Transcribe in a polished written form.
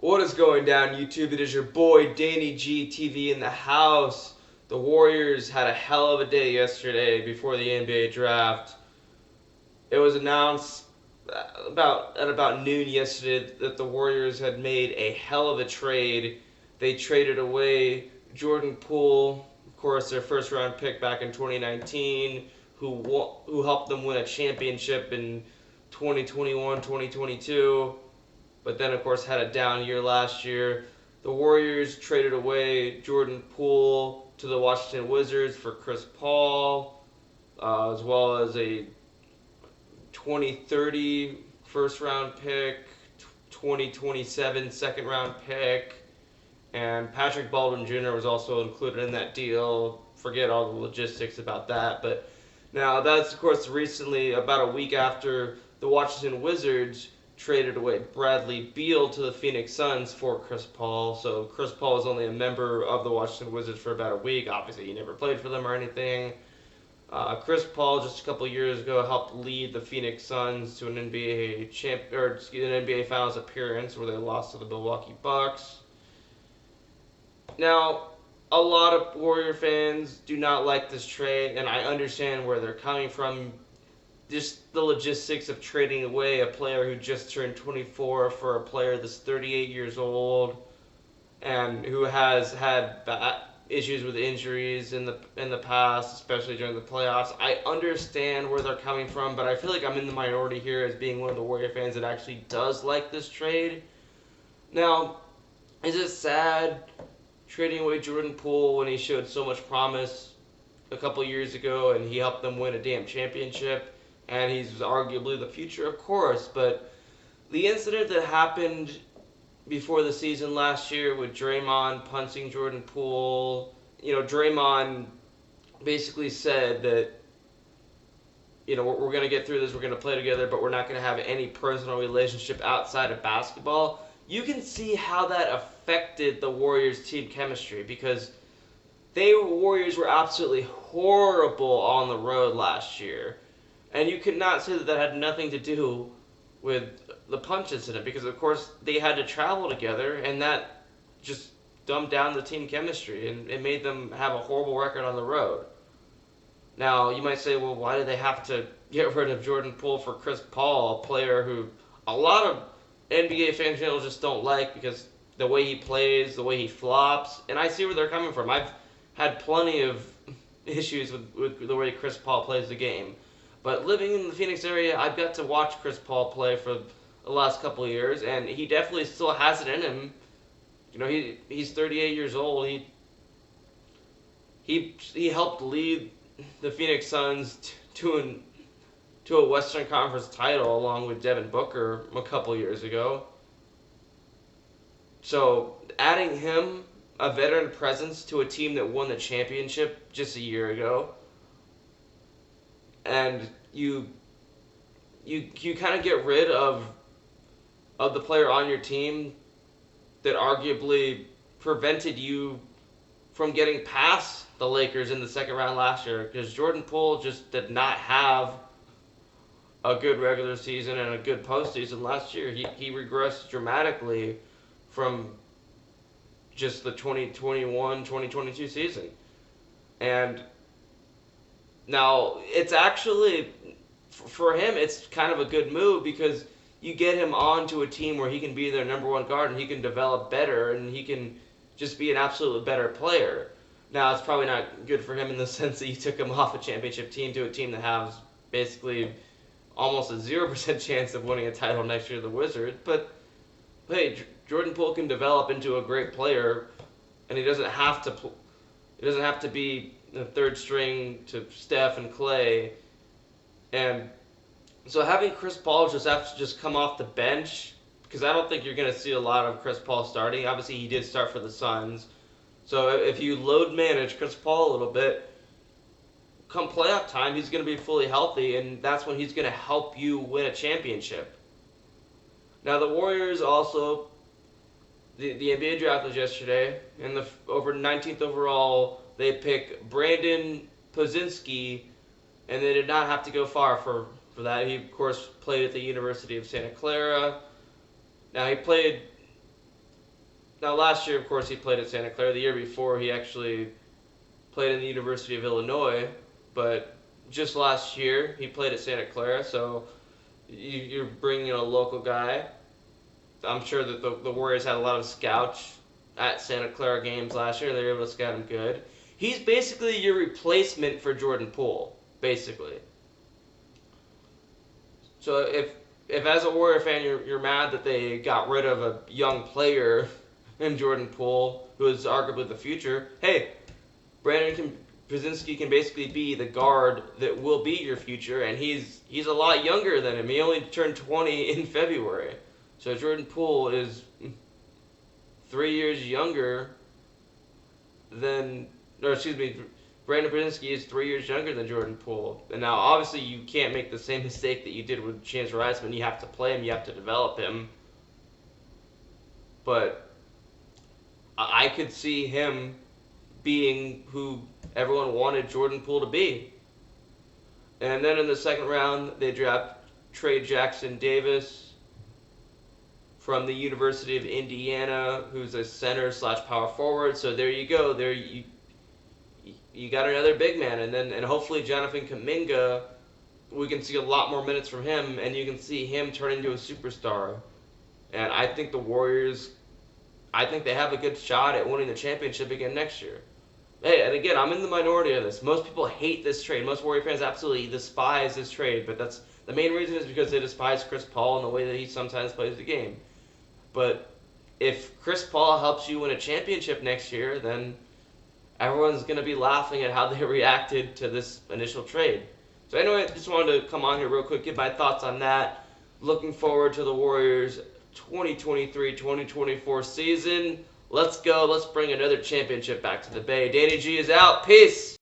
What is going down, YouTube? It is your boy Danny G TV in the house. The Warriors had a hell of a day yesterday before the NBA draft. It was announced about noon yesterday that the Warriors had made a hell of a trade. They traded away Jordan Poole, of course, their first round pick back in 2019, who helped them win a championship in 2021, 2022. But then, of course, had a down year last year. The Warriors traded away Jordan Poole to the Washington Wizards for Chris Paul, as well as a 2030 first round pick, 2027 second round pick, and Patrick Baldwin Jr. was also included in that deal. Forget all the logistics about that. But now, that's, of course, recently, about a week after the Washington Wizards traded away Bradley Beal to the Phoenix Suns for Chris Paul. So Chris Paul was only a member of the Washington Wizards for about a week. Obviously, he never played for them or anything. Chris Paul just a couple years ago helped lead the Phoenix Suns to an NBA Finals appearance where they lost to the Milwaukee Bucks. Now, a lot of Warrior fans do not like this trade, and I understand where they're coming from. Just the logistics of trading away a player who just turned 24 for a player that's 38 years old and who has had issues with injuries in the past, especially during the playoffs. I understand where they're coming from, but I feel like I'm in the minority here as being one of the Warrior fans that actually does like this trade. Now, is it sad trading away Jordan Poole when he showed so much promise a couple years ago and he helped them win a damn championship? And he's arguably the future, of course, but the incident that happened before the season last year with Draymond punching Jordan Poole, Draymond basically said that, we're going to get through this, we're going to play together, but we're not going to have any personal relationship outside of basketball. You can see how that affected the Warriors' team chemistry because Warriors were absolutely horrible on the road last year. And you could not say that had nothing to do with the punch incident because, of course, they had to travel together, and that just dumbed down the team chemistry, and it made them have a horrible record on the road. Now, you might say, well, why did they have to get rid of Jordan Poole for Chris Paul, a player who a lot of NBA fan channels just don't like because the way he plays, the way he flops, and I see where they're coming from. I've had plenty of issues with the way Chris Paul plays the game. But living in the Phoenix area, I've got to watch Chris Paul play for the last couple of years, and he definitely still has it in him. He's 38 years old. He helped lead the Phoenix Suns to a Western Conference title along with Devin Booker a couple years ago. So adding him, a veteran presence, to a team that won the championship just a year ago, and you kind of get rid of the player on your team that arguably prevented you from getting past the Lakers in the second round last year because Jordan Poole just did not have a good regular season and a good postseason last year. He regressed dramatically from just the 2021-2022 season. And now, it's actually, for him, it's kind of a good move because you get him onto a team where he can be their number one guard and he can develop better and he can just be an absolutely better player. Now, it's probably not good for him in the sense that you took him off a championship team to a team that has basically almost a 0% chance of winning a title next year, the Wizards. But, hey, Jordan Poole can develop into a great player and he doesn't have to be the third string to Steph and Clay. And so having Chris Paul just come off the bench, because I don't think you're going to see a lot of Chris Paul starting. Obviously, he did start for the Suns. So if you load manage Chris Paul a little bit, come playoff time, he's going to be fully healthy, and that's when he's going to help you win a championship. Now, the Warriors also, the NBA draft was yesterday, and over 19th overall, they pick Brandin Podziemski, and they did not have to go far for that. He, of course, played at the University of Santa Clara. Now, he played Now, last year, of course, he played at Santa Clara. The year before, he actually played in the University of Illinois. But just last year, he played at Santa Clara. So you're bringing in a local guy. I'm sure that the Warriors had a lot of scouts at Santa Clara games last year. They were able to scout him good. He's basically your replacement for Jordan Poole, basically. So if as a Warrior fan you're mad that they got rid of a young player in Jordan Poole, who is arguably the future, hey, Podziemski can basically be the guard that will be your future, and he's a lot younger than him. He only turned 20 in February. So Jordan Poole is 3 years younger than, or excuse me, Brandin Brandin is 3 years younger than Jordan Poole. And now, obviously, you can't make the same mistake that you did with Chance Reisman. You have to play him. You have to develop him. But I could see him being who everyone wanted Jordan Poole to be. And then in the second round, they draft Trayce Jackson-Davis from the University of Indiana, who's a center/power forward. So there you go. There you got another big man, and hopefully Jonathan Kuminga, we can see a lot more minutes from him, and you can see him turn into a superstar. And I think the Warriors, I think they have a good shot at winning the championship again next year. Hey, and again, I'm in the minority of this. Most people hate this trade. Most Warrior fans absolutely despise this trade, but that's the main reason is because they despise Chris Paul and the way that he sometimes plays the game. But if Chris Paul helps you win a championship next year, then everyone's going to be laughing at how they reacted to this initial trade. So anyway, just wanted to come on here real quick, give my thoughts on that. Looking forward to the Warriors 2023-2024 season. Let's go. Let's bring another championship back to the Bay. Danny G is out. Peace.